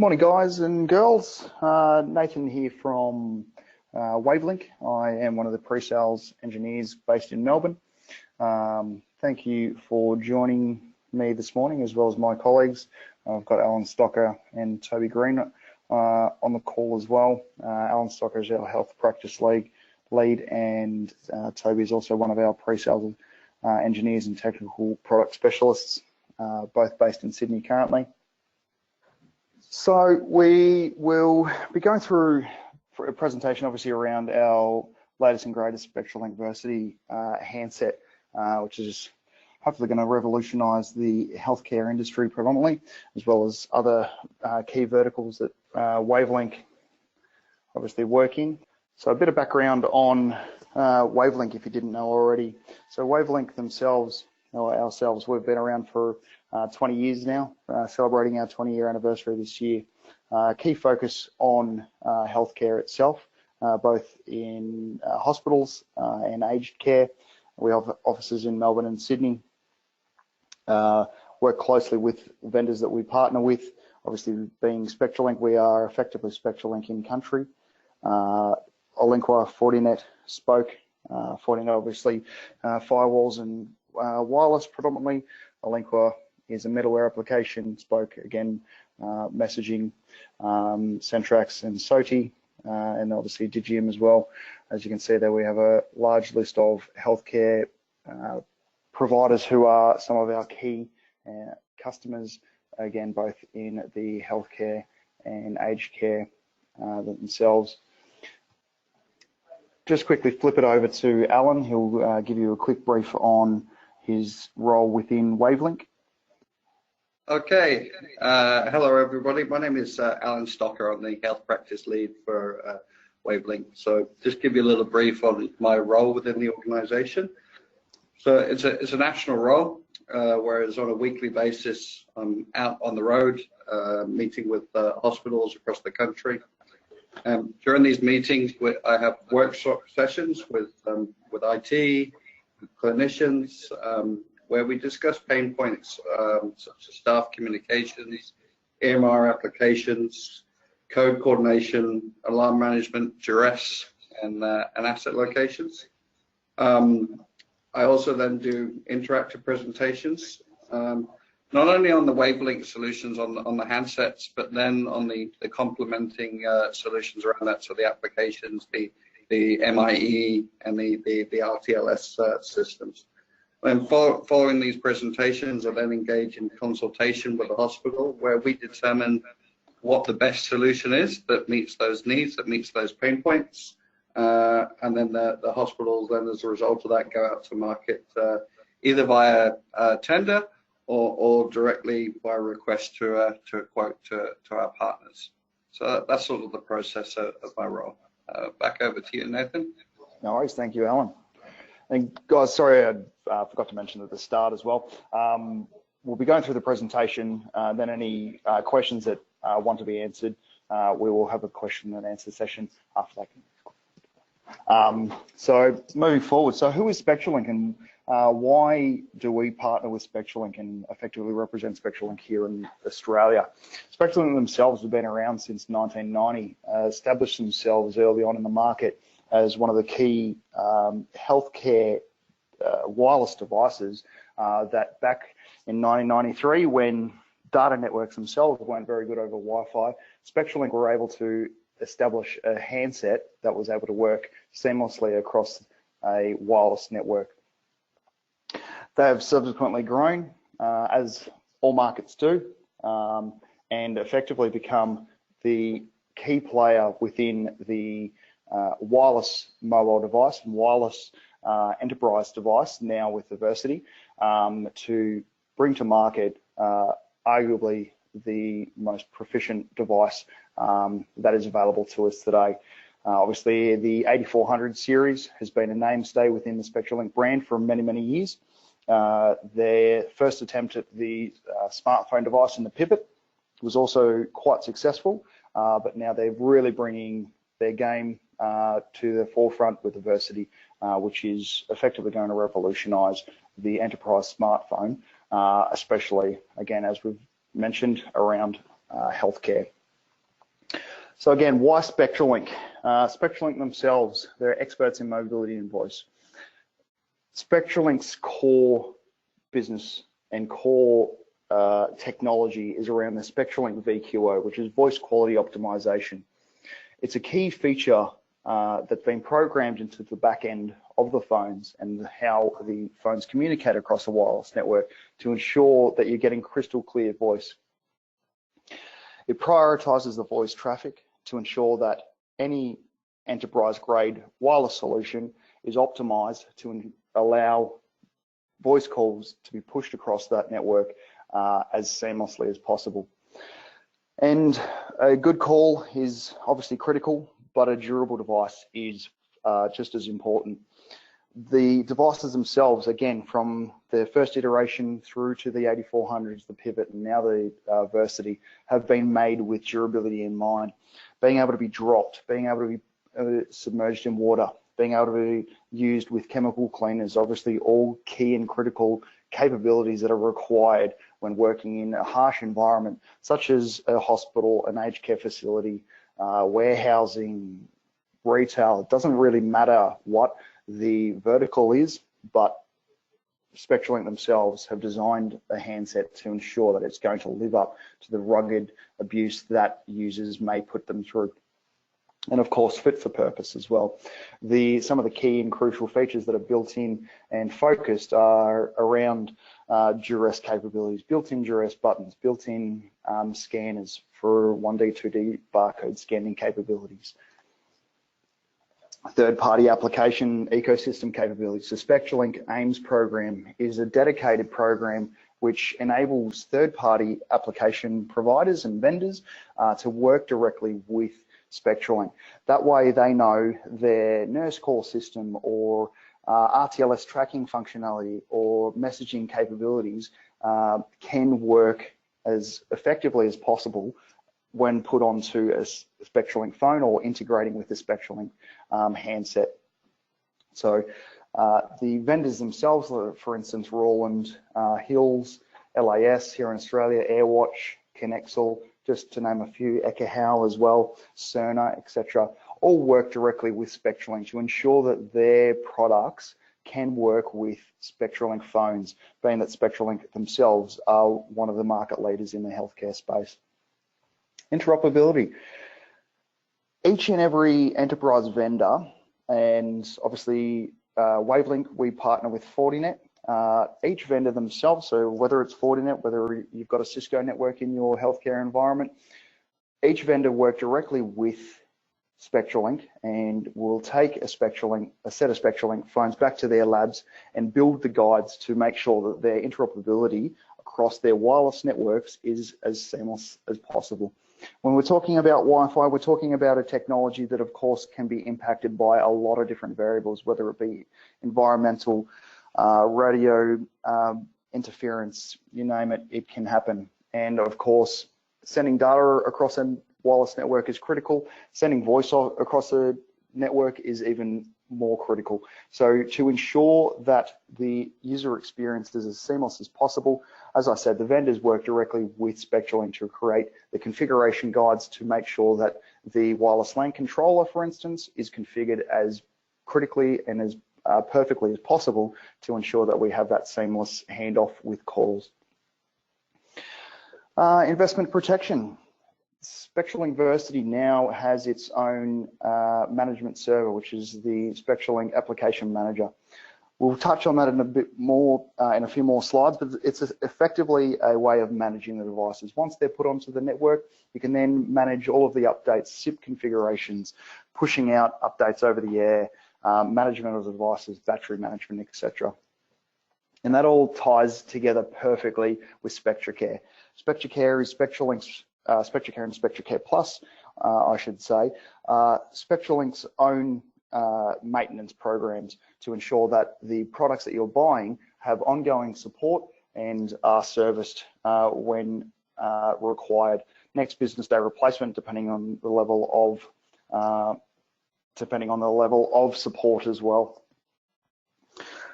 Morning, guys and girls. Nathan here from Wavelink. I am one of the pre-sales engineers based in Melbourne. Thank you for joining me this morning, as well as my colleagues. I've got Alan Stocker and Toby Green on the call as well. Alan Stocker is our health practice lead, and Toby is also one of our pre-sales engineers and technical product specialists, both based in Sydney currently. So we will be going through a presentation, obviously, around our latest and greatest Spectralink Versity handset, which is hopefully going to revolutionise the healthcare industry predominantly, as well as other key verticals that Wavelink obviously work in. So a bit of background on Wavelink, if you didn't know already. So Wavelink themselves, or ourselves, we've been around for 20 years now, celebrating our 20-year anniversary this year. Key focus on healthcare itself, both in hospitals and aged care. We have offices in Melbourne and Sydney. Work closely with vendors that we partner with. Obviously, being Spectralink, we are effectively Spectralink in country. Olinqua, Fortinet, Spoke. Fortinet, obviously, firewalls and wireless predominantly. Olinqua is a middleware application. Spoke, again, messaging, Centrax and SOTI, and obviously Digium as well. As you can see there, we have a large list of healthcare providers who are some of our key customers, again, both in the healthcare and aged care themselves. Just quickly flip it over to Alan. He'll give you a quick brief on his role within Wavelink. Okay, hello everybody. My name is Alan Stocker. I'm the health practice lead for Wavelink. So just give you a little brief on my role within the organization. So it's a national role, whereas on a weekly basis, I'm out on the road, meeting with hospitals across the country. During these meetings, I have workshop sessions with IT, clinicians, where we discuss pain points such as staff communications, EMR applications, code coordination, alarm management, duress, and asset locations. I also then do interactive presentations, not only on the Wavelink solutions on the handsets, but then on the complementing solutions around that, so the applications, the MIE, and the RTLS systems. And following these presentations, I then engage in consultation with the hospital, where we determine what the best solution is that meets those needs, that meets those pain points. And then the hospitals then, as a result of that, go out to market either via tender or directly by request to a quote to our partners. So that's sort of the process of my role. Back over to you, Nathan. No worries. Thank you, Alan. And guys, sorry, I forgot to mention at the start as well. We'll be going through the presentation, then any questions that want to be answered, we will have a question and answer session after that. So moving forward, so who is Spectralink, and why do we partner with Spectralink and effectively represent Spectralink here in Australia? Spectralink themselves have been around since 1990, established themselves early on in the market as one of the key healthcare wireless devices that back in 1993, when data networks themselves weren't very good over Wi-Fi, Spectralink were able to establish a handset that was able to work seamlessly across a wireless network. They have subsequently grown, as all markets do, and effectively become the key player within the wireless mobile device and wireless enterprise device, now with the Versity, to bring to market arguably the most proficient device that is available to us today. Obviously, the 8400 series has been a mainstay within the Spectralink brand for many, many years. Their first attempt at the smartphone device in the Pivot was also quite successful, but now they're really bringing their game to the forefront with the Versity, which is effectively going to revolutionise the enterprise smartphone, especially, again, as we've mentioned, around healthcare. So again, why Spectralink? Spectralink themselves, they're experts in mobility and voice. Spectralink's core business and core technology is around the Spectralink VQO, which is voice quality optimization. It's a key feature that's been programmed into the back end of the phones and how the phones communicate across a wireless network to ensure that you're getting crystal clear voice. It prioritizes the voice traffic to ensure that any enterprise-grade wireless solution is optimized to allow voice calls to be pushed across that network as seamlessly as possible. And a good call is obviously critical, but a durable device is just as important. The devices themselves, again, from the first iteration through to the 8400s, the Pivot, and now the Versity, have been made with durability in mind. Being able to be dropped, being able to be submerged in water, being able to be used with chemical cleaners, obviously all key and critical capabilities that are required when working in a harsh environment, such as a hospital, an aged care facility, warehousing, retail. It doesn't really matter what the vertical is, but Spectralink themselves have designed a handset to ensure that it's going to live up to the rugged abuse that users may put them through. And of course, fit for purpose as well. Some of the key and crucial features that are built in and focused are around duress capabilities, built-in duress buttons, built-in scanners for 1D, 2D barcode scanning capabilities, third-party application ecosystem capabilities. The Spectralink AIMS program is a dedicated program which enables third-party application providers and vendors to work directly with Spectralink. That way they know their nurse call system or RTLS tracking functionality or messaging capabilities can work as effectively as possible when put onto a Spectralink phone or integrating with the Spectralink handset. So the vendors themselves, for instance, Roland, Hills, LAS here in Australia, AirWatch, Connexel, just to name a few, Ekahau as well, Cerner, etc., all work directly with Spectralink to ensure that their products can work with Spectralink phones, being that Spectralink themselves are one of the market leaders in the healthcare space. Interoperability. Each and every enterprise vendor, and obviously Wavelink, we partner with Fortinet. Each vendor themselves, so whether it's Fortinet, whether you've got a Cisco network in your healthcare environment, each vendor work directly with Spectralink and will take a set of Spectralink phones back to their labs and build the guides to make sure that their interoperability across their wireless networks is as seamless as possible. When we're talking about Wi-Fi, we're talking about a technology that, of course, can be impacted by a lot of different variables, whether it be environmental, radio interference, you name it, it can happen. And of course, sending data across a wireless network is critical. Sending voice across a network is even more critical. So to ensure that the user experience is as seamless as possible, as I said, the vendors work directly with Spectralink to create the configuration guides to make sure that the wireless LAN controller, for instance, is configured as critically and as perfectly as possible to ensure that we have that seamless handoff with calls. Investment protection. Spectralink Versity now has its own management server, which is the Spectralink Application Manager. We'll touch on that in a bit more, in a few more slides, but it's effectively a way of managing the devices. Once they're put onto the network, you can then manage all of the updates, SIP configurations, pushing out updates over the air, management of the devices, battery management, etc. And that all ties together perfectly with SpectraCare. SpectraCare is Spectralink's SpectraCare and SpectraCare Plus, I should say, Spectralink's own maintenance programs to ensure that the products that you're buying have ongoing support and are serviced when required. Next business day replacement, depending on the level of support as well.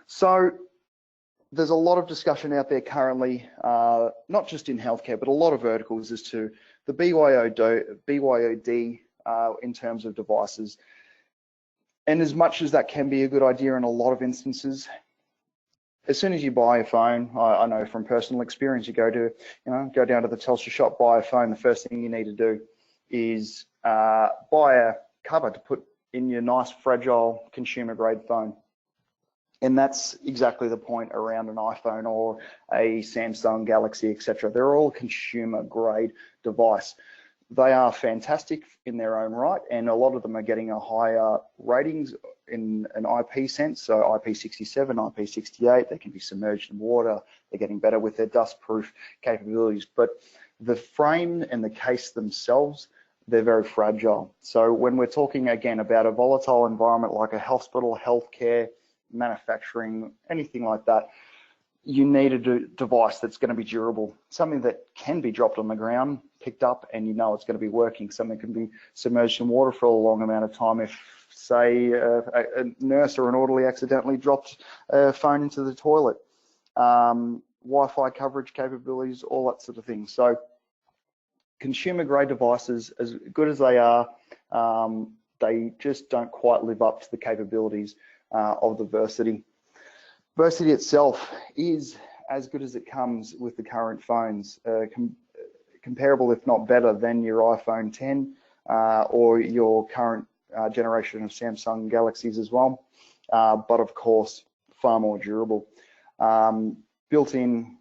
So there's a lot of discussion out there currently, not just in healthcare, but a lot of verticals as to the BYOD in terms of devices. And as much as that can be a good idea in a lot of instances, as soon as you buy a phone, I know from personal experience, you go down to the Telstra shop, buy a phone, the first thing you need to do is buy a cover to put in your nice, fragile, consumer-grade phone. And that's exactly the point around an iPhone or a Samsung Galaxy, etc. They're all consumer-grade device. They are fantastic in their own right, and a lot of them are getting a higher ratings in an IP sense, so IP67, IP68, they can be submerged in water, they're getting better with their dust-proof capabilities, but the frame and the case themselves, they're very fragile. So when we're talking again about a volatile environment like a hospital, healthcare, manufacturing, anything like that, you need a device that's going to be durable, something that can be dropped on the ground, picked up, and you know it's going to be working. Something can be submerged in water for a long amount of time. If, say, a nurse or an orderly accidentally dropped a phone into the toilet, Wi-Fi coverage capabilities, all that sort of thing. So consumer-grade devices, as good as they are, they just don't quite live up to the capabilities of the Versity. Versity itself is as good as it comes with the current phones, comparable if not better than your iPhone 10 or your current generation of Samsung Galaxies as well, but of course far more durable. Built with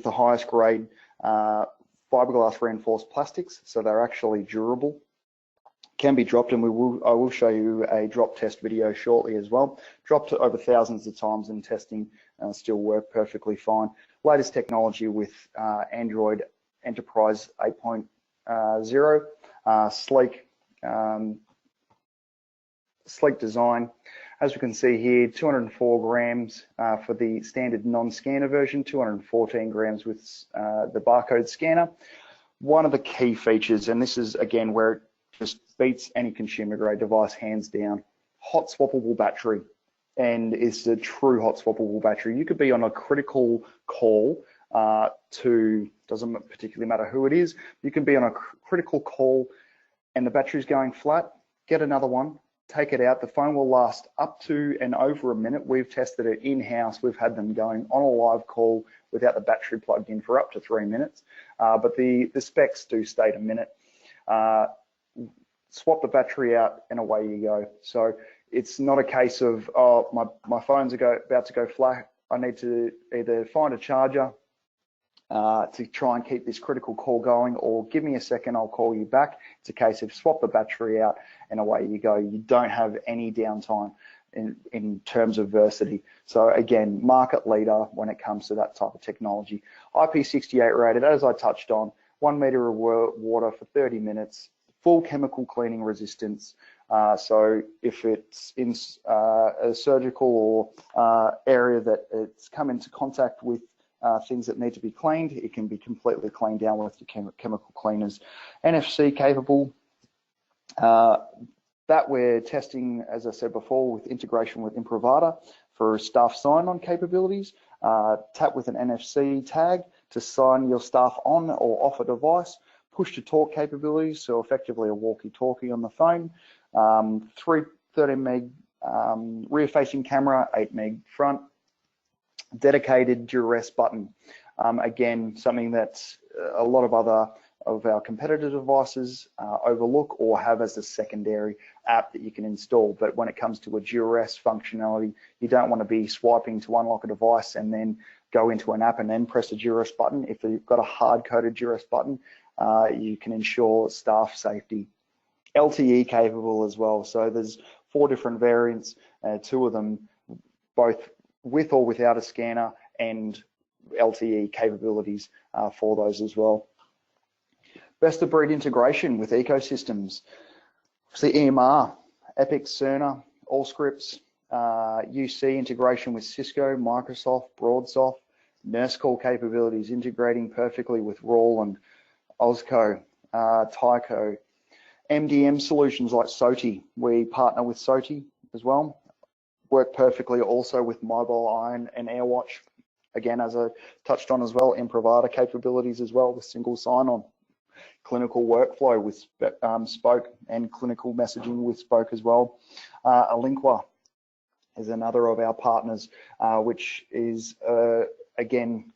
the highest grade fiberglass reinforced plastics, so they're actually durable. Can be dropped, and I will show you a drop test video shortly as well. Dropped over thousands of times in testing, still work perfectly fine. Latest technology with Android Enterprise 8.0, sleek design. As we can see here, 204 grams for the standard non-scanner version, 214 grams with the barcode scanner. One of the key features, and this is again where it just beats any consumer grade device hands down, hot swappable battery, and it's a true hot swappable battery. You could be on a critical call doesn't particularly matter who it is, you can be on a critical call and the battery's going flat, get another one, take it out. The phone will last up to and over a minute. We've tested it in-house. We've had them going on a live call without the battery plugged in for up to 3 minutes, but the specs do state a minute. Swap the battery out and away you go. So it's not a case of, oh, my phone's about to go flat, I need to either find a charger to try and keep this critical call going, or give me a second, I'll call you back. It's a case of swap the battery out and away you go. You don't have any downtime in terms of Versity. So again, market leader when it comes to that type of technology. IP68 rated, as I touched on, 1 meter of water for 30 minutes, full chemical cleaning resistance. So if it's in a surgical or area that it's come into contact with things that need to be cleaned, it can be completely cleaned down with the chemical cleaners. NFC capable, that we're testing, as I said before, with integration with Improvata for staff sign-on capabilities. Tap with an NFC tag to sign your staff on or off a device. Push to talk capabilities, so effectively a walkie-talkie on the phone. 13 meg rear facing camera, 8 meg front. Dedicated duress button. Again, something that a lot of our competitor devices overlook or have as a secondary app that you can install. But when it comes to a duress functionality, you don't want to be swiping to unlock a device and then go into an app and then press a duress button. If you've got a hard-coded duress button, you can ensure staff safety. LTE capable as well. So there's 4 different variants, 2 of them both with or without a scanner, and LTE capabilities for those as well. Best of breed integration with ecosystems. So EMR, Epic, Cerner, Allscripts, UC integration with Cisco, Microsoft, BroadSoft, nurse call capabilities integrating perfectly with Rawl and Osco, Tyco, MDM solutions like SOTI. We partner with SOTI as well. Work perfectly also with Mobile Iron and AirWatch. Again, as I touched on as well, Improvata capabilities as well with single sign-on. clinical workflow with Spoke and clinical messaging with Spoke as well. Aliqua is another of our partners, which is, again,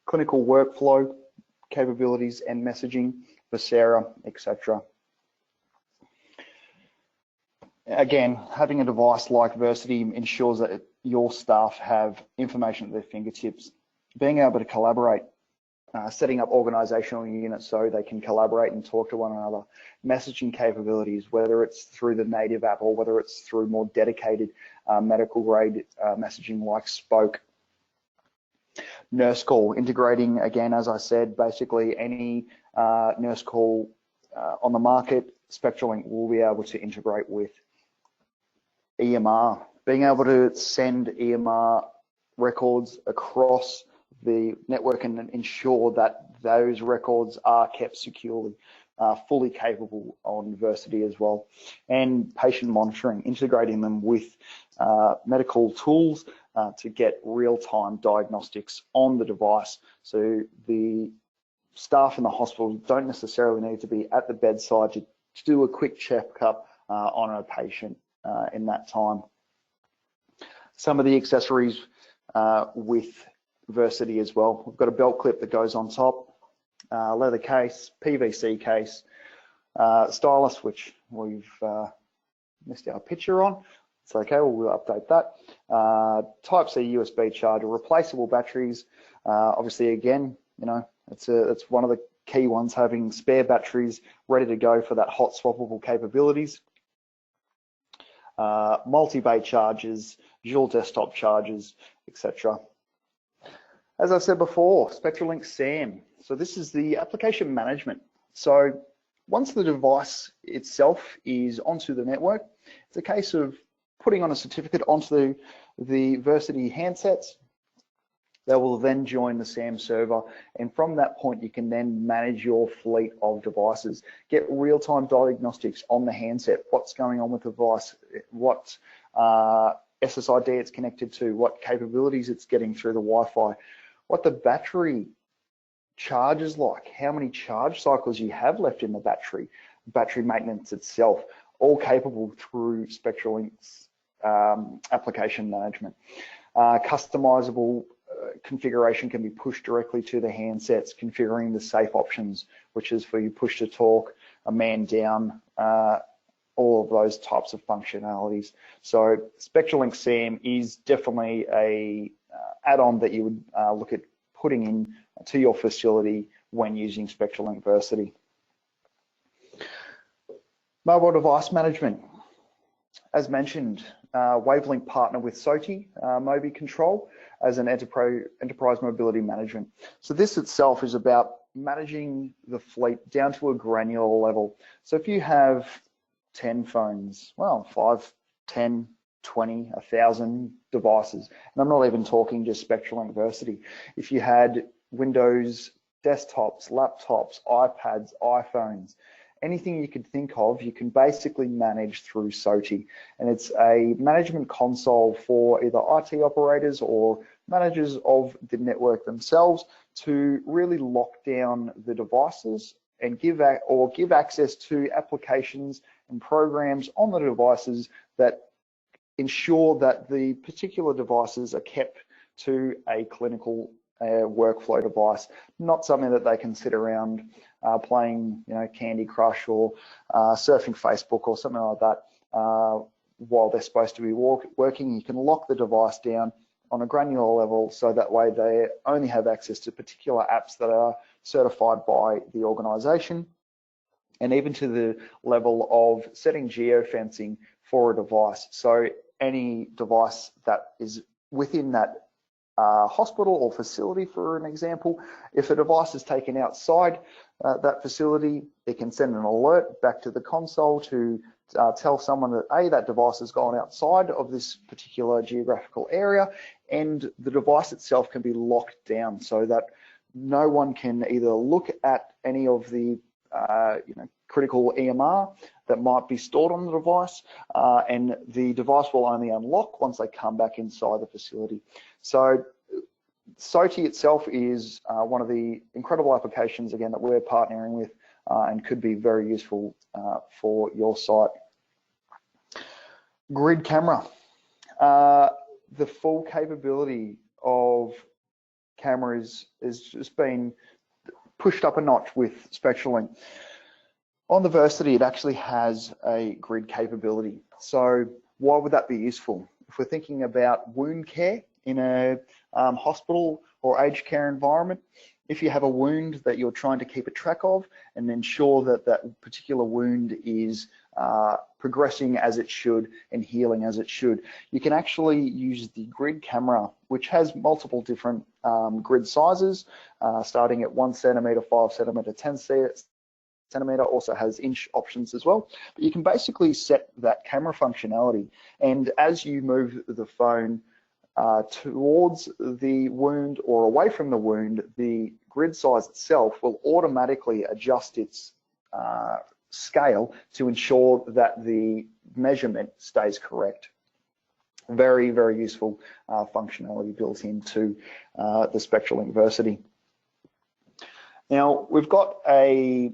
clinical workflow capabilities and messaging for Sarah, etc. Again, having a device like Versity ensures that your staff have information at their fingertips. Being able to collaborate, setting up organizational units so they can collaborate and talk to one another, messaging capabilities, whether it's through the native app or whether it's through more dedicated medical grade messaging like Spoke. Nurse call, integrating, again, as I said, basically any nurse call on the market, Spectralink will be able to integrate with. EMR, being able to send EMR records across the network and ensure that those records are kept securely, fully capable on Versity as well. And patient monitoring, integrating them with medical tools to get real-time diagnostics on the device. So the staff in the hospital don't necessarily need to be at the bedside to do a quick checkup on a patient in that time. Some of the accessories with Versity as well. We've got a belt clip that goes on top, leather case, PVC case, stylus, which we've missed our picture on. It's okay, we'll update that. Type-C USB charger, replaceable batteries. Obviously, again, you know, it's one of the key ones, having spare batteries ready to go for that hot swappable capabilities. Multi-bay chargers, dual desktop chargers, etc. As I said before, Spectralink SAM. So this is the application management. So once the device itself is onto the network, it's a case of putting on a certificate onto the Versity handsets. They will then join the SAM server, and from that point you can then manage your fleet of devices, get real-time diagnostics on the handset, what's going on with the device, what SSID it's connected to, what capabilities it's getting through the Wi-Fi, what the battery charge is like, how many charge cycles you have left in the battery maintenance itself, all capable through Spectralink's application management. Customizable configuration can be pushed directly to the handsets, configuring the safe options, which is for you push to talk, a man down, all of those types of functionalities. So Spectralink SAM is definitely a add-on that you would look at putting in to your facility when using Spectralink Versity. Mobile device management. As mentioned, Wavelink partner with SOTI Mobi Control as an enterprise mobility management. So this itself is about managing the fleet down to a granular level. So if you have 10 phones, well, 5, 10, 20, 1,000 devices, and I'm not even talking just Spectralink Versity. If you had Windows desktops, laptops, iPads, iPhones, anything you could think of, you can basically manage through SOTI. And it's a management console for either IT operators or managers of the network themselves to really lock down the devices and give access to applications and programs on the devices that ensure that the particular devices are kept to a clinical workflow device, not something that they can sit around playing, you know, Candy Crush or surfing Facebook or something like that while they're supposed to be working. You can lock the device down on a granular level, so that way they only have access to particular apps that are certified by the organization, and even to the level of setting geofencing for a device. So any device that is within that hospital or facility, for an example, if a device is taken outside that facility, it can send an alert back to the console to tell someone that that device has gone outside of this particular geographical area, and the device itself can be locked down so that no one can either look at any of the critical EMR that might be stored on the device, and the device will only unlock once they come back inside the facility. So SOTI itself is one of the incredible applications, again, that we're partnering with and could be very useful for your site. Grid camera. The full capability of cameras is just been pushed up a notch with Spectralink. On the Versity, it actually has a grid capability. So why would that be useful? If we're thinking about wound care in a hospital or aged care environment, if you have a wound that you're trying to keep a track of and ensure that that particular wound is progressing as it should and healing as it should, you can actually use the grid camera, which has multiple different grid sizes, starting at 1 centimeter, 5 centimeter, 10 centimeter, also has inch options as well. But you can basically set that camera functionality, and as you move the phone towards the wound or away from the wound, the grid size itself will automatically adjust its scale to ensure that the measurement stays correct. Very, very useful functionality built into the Spectralink Versity. Now, we've got a,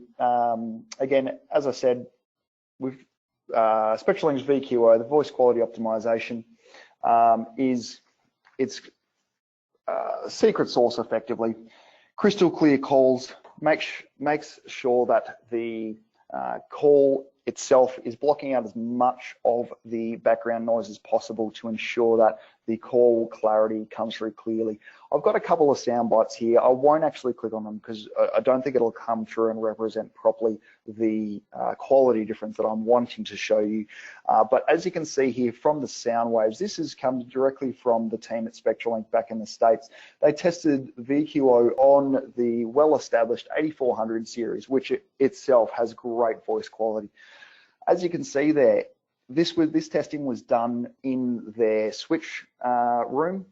again, as I said, we've Spectralink's VQO, the voice quality optimization, is its secret sauce effectively. Crystal clear calls, makes sure that the call itself is blocking out as much of the background noise as possible to ensure that the call clarity comes through clearly. I've got a couple of sound bites here. I won't actually click on them because I don't think it'll come through and represent properly the quality difference that I'm wanting to show you. But as you can see here from the sound waves, this has come directly from the team at Spectralink back in the States. They tested VQO on the well-established 8400 series, which itself has great voice quality. As you can see there, this testing was done in their switch room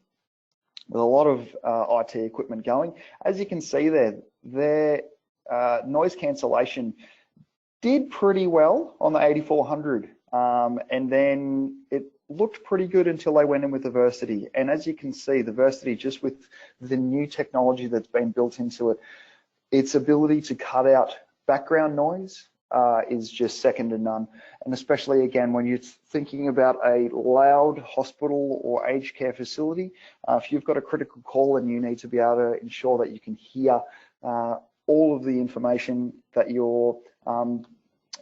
with a lot of IT equipment going. As you can see there, their noise cancellation did pretty well on the 8400, and then it looked pretty good until they went in with the Versity. And as you can see, the Versity, just with the new technology that's been built into it, its ability to cut out background noise is just second to none. And especially, again, when you're thinking about a loud hospital or aged care facility, if you've got a critical call and you need to be able to ensure that you can hear all of the information that you're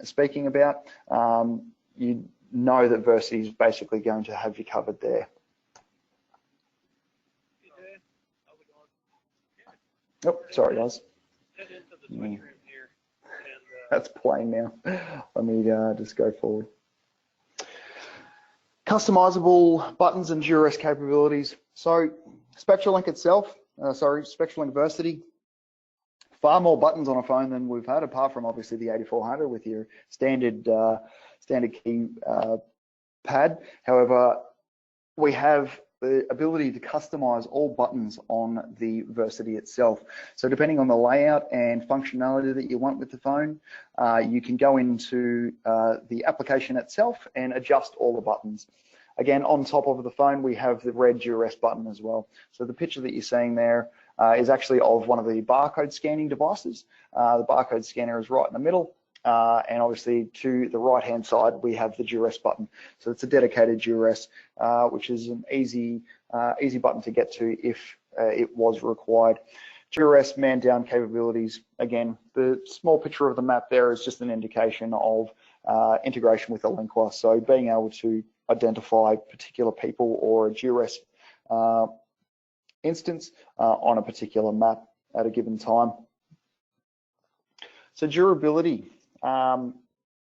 speaking about, you know that Versity is basically going to have you covered there. Oh, sorry, guys. That's playing now. Let me just go forward. Customizable buttons and duress capabilities. So Spectralink itself, Spectralink Versity, far more buttons on a phone than we've had, apart from obviously the 8400 with your standard key pad. However, we have the ability to customize all buttons on the Versity itself. So depending on the layout and functionality that you want with the phone, you can go into the application itself and adjust all the buttons. Again, on top of the phone, we have the red duress button as well. So the picture that you're seeing there is actually of one of the barcode scanning devices. The barcode scanner is right in the middle. And obviously to the right hand side we have the duress button, so it's a dedicated duress, which is an easy button to get to if it was required. Duress man down capabilities, again, the small picture of the map there is just an indication of integration with the Linkwar, so being able to identify particular people or a duress instance on a particular map at a given time. So durability.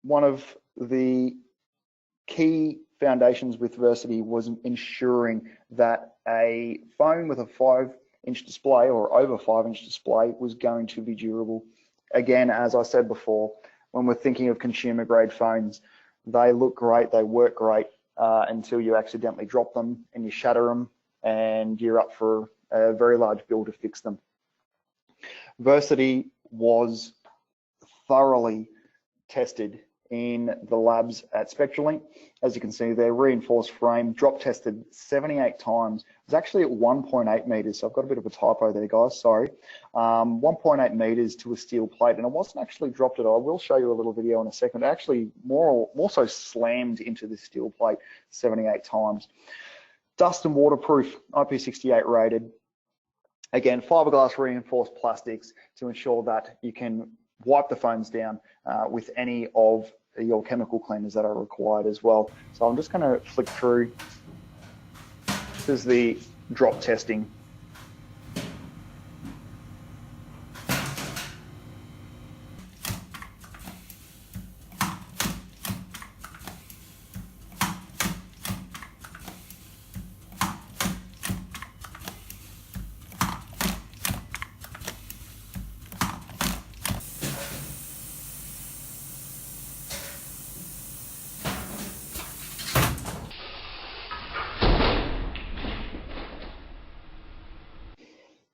One of the key foundations with Versity was ensuring that a phone with a 5-inch display or over 5-inch display was going to be durable. Again, as I said before, when we're thinking of consumer grade phones, they look great, they work great until you accidentally drop them and you shatter them and you're up for a very large bill to fix them. Versity was thoroughly tested in the labs at Spectralink. As you can see there, reinforced frame, drop tested 78 times. It's actually at 1.8 meters, so I've got a bit of a typo there, guys, sorry. 1.8 meters to a steel plate, and it wasn't actually dropped at all. I will show you a little video in a second. It actually more so slammed into the steel plate 78 times. Dust and waterproof, IP68 rated. Again, fiberglass reinforced plastics to ensure that you can wipe the phones down with any of your chemical cleaners that are required as well. So I'm just going to flick through. This is the drop testing.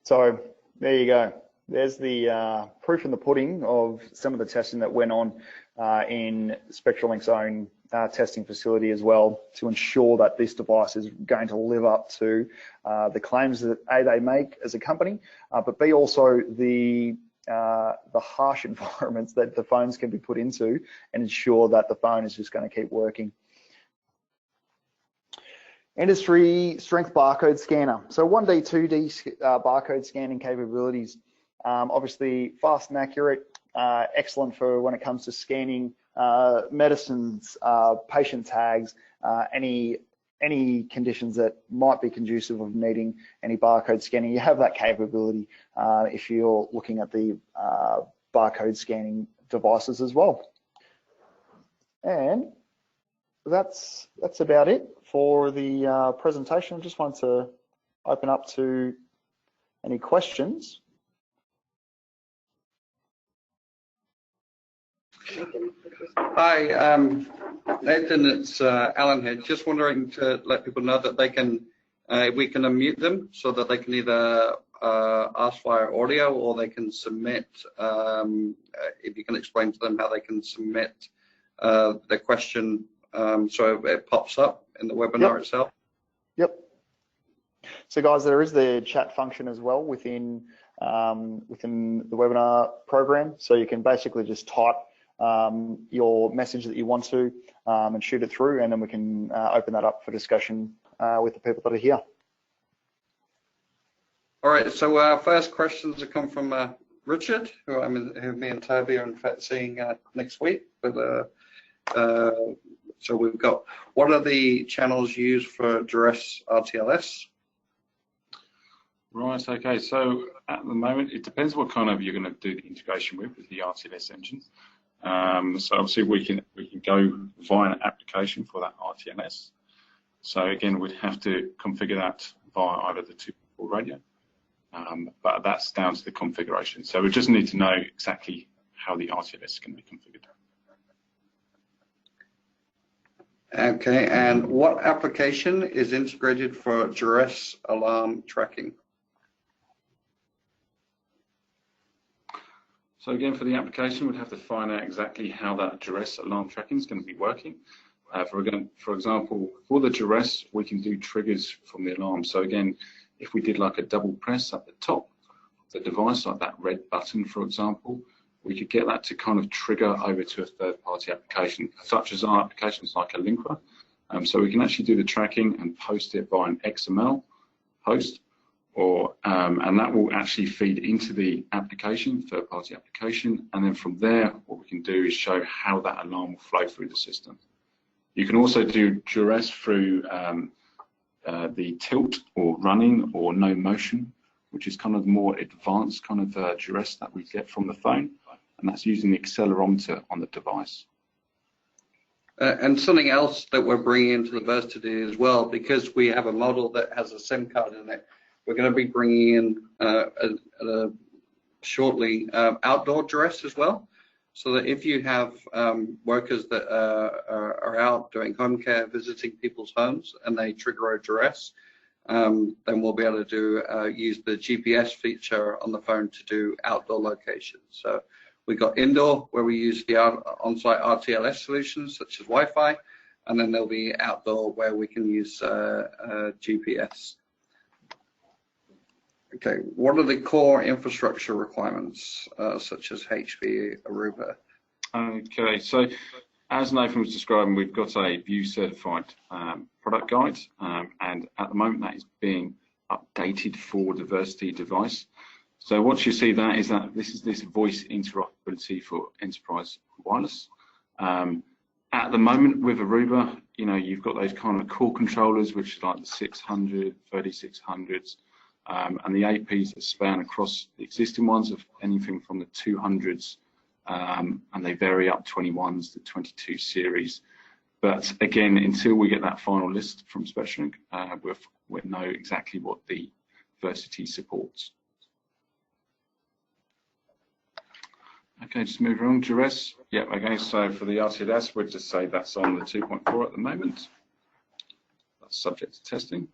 So there you go. There's the proof in the pudding of some of the testing that went on in Spectralink's own testing facility as well, to ensure that this device is going to live up to the claims that A, they make as a company, but B, also the harsh environments that the phones can be put into, and ensure that the phone is just going to keep working. Industry strength barcode scanner. So 1D, 2D barcode scanning capabilities. Obviously fast and accurate, excellent for when it comes to scanning medicines, patient tags, any conditions that might be conducive of needing any barcode scanning. You have that capability if you're looking at the barcode scanning devices as well. And that's about it for the presentation. I just wanted to open up to any questions. Hi, Nathan, it's Alan here. Just wondering to let people know that they can, we can unmute them so that they can either ask via audio, or they can submit, if you can explain to them how they can submit the question so it pops up in the webinar itself. Yep. So guys, there is the chat function as well within the webinar program. So you can basically just type your message that you want to and shoot it through, and then we can open that up for discussion with the people that are here. All right, so our first questions have come from Richard, who me and Toby are in fact seeing next week. But so we've got, what are the channels used for duress RTLS? Right, okay, so at the moment, it depends what kind of you're going to do the integration with the RTLS engines. So obviously we can go via an application for that RTLS. So again, we'd have to configure that via either the 2x4 radio, but that's down to the configuration. So we just need to know exactly how the RTLS is going to be configured. Okay, and what application is integrated for duress alarm tracking? So again, for the application, we'd have to find out exactly how that duress alarm tracking is going to be working. For example, for the duress, we can do triggers from the alarm. So again, if we did like a double press at the top of the device, like that red button, for example, we could get that to kind of trigger over to a third-party application, such as our applications like a linker. So we can actually do the tracking and post it by an XML post, or and that will actually feed into the application, third-party application, and then from there, what we can do is show how that alarm will flow through the system. You can also do duress through the tilt or running or no motion, which is kind of more advanced kind of duress that we get from the phone, and that's using the accelerometer on the device. And something else that we're bringing into the Versity as well, because we have a model that has a SIM card in it, we're going to be bringing in shortly outdoor duress as well, so that if you have workers that are out doing home care, visiting people's homes, and they trigger a duress, then we'll be able to do use the GPS feature on the phone to do outdoor locations. So We got indoor, where we use the on-site RTLS solutions such as Wi-Fi, and then there'll be outdoor where we can use GPS. Okay, what are the core infrastructure requirements, such as HP, Aruba? Okay, so as Nathan was describing, we've got a View certified product guide, and at the moment that is being updated for the Versity device. So what you see that is that this is this voice interoperability for enterprise wireless. At the moment with Aruba, you know, you've got those kind of core controllers, which are like the 600, 3600s, and the APs that span across the existing ones of anything from the 200s, and they vary up 21s to 22 series. But again, until we get that final list from Spectralink, we'll know exactly what the Versity supports. Okay, just move along. Duress. Yep, okay, so for the RTLS, we'd just say that's on the 2.4 at the moment. That's subject to testing.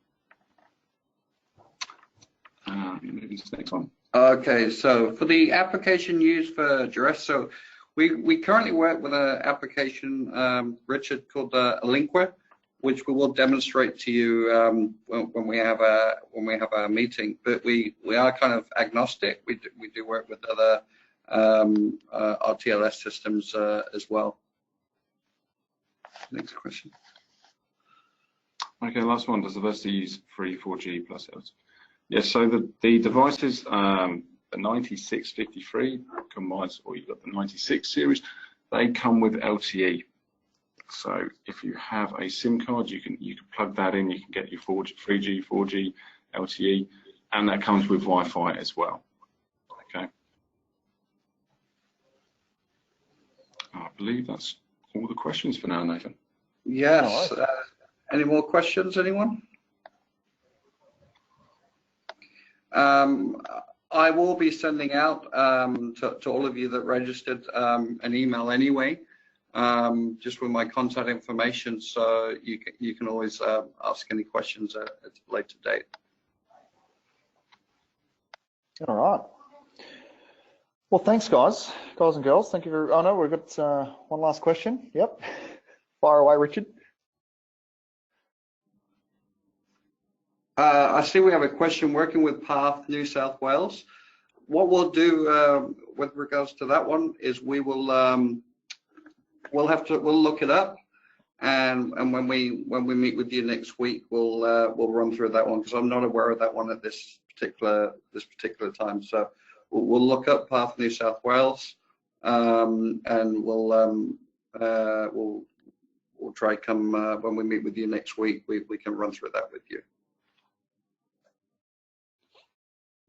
Moving to the next one. Okay, so for the application used for Duress, so we currently work with an application, Richard, called Linkware, which we will demonstrate to you when we have a meeting. But we are kind of agnostic. We do work with other RTLS systems as well. Next question. Okay, last one. Does the Versity use free 4G plus LTE? Yes, so the devices, the 9653 combines, or you've got the 96 series, they come with LTE. So if you have a SIM card, you can plug that in, you can get your 4G, 3G, 4G, LTE, and that comes with Wi-Fi as well. Okay. I believe that's all the questions for now, Nathan. Yes. Any more questions, anyone? I will be sending out to all of you that registered an email anyway, just with my contact information, so you can always ask any questions at a later date. All right. Well, thanks, guys and girls. Thank you for. Oh no, we've got one last question. Yep. Fire away, Richard. I see we have a question. Working with Path New South Wales, what we'll do with regards to that one is we will we'll look it up, and when we meet with you next week, we'll run through that one, because I'm not aware of that one at this particular time. So we'll look up Path New South Wales, and we'll try come when we meet with you next week, we can run through that with you.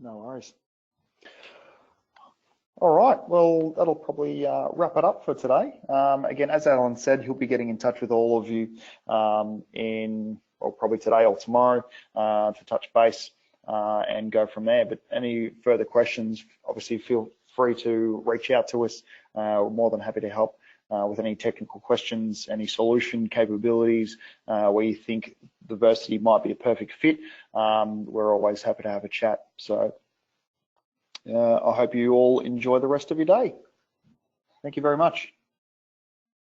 No worries. All right, well, that'll probably wrap it up for today. Again, as Alan said, he'll be getting in touch with all of you probably today or tomorrow to touch base and go from there. But any further questions, obviously feel free to reach out to us. We're more than happy to help with any technical questions, any solution capabilities, where you think the Versity might be a perfect fit. We're always happy to have a chat. So I hope you all enjoy the rest of your day. Thank you very much.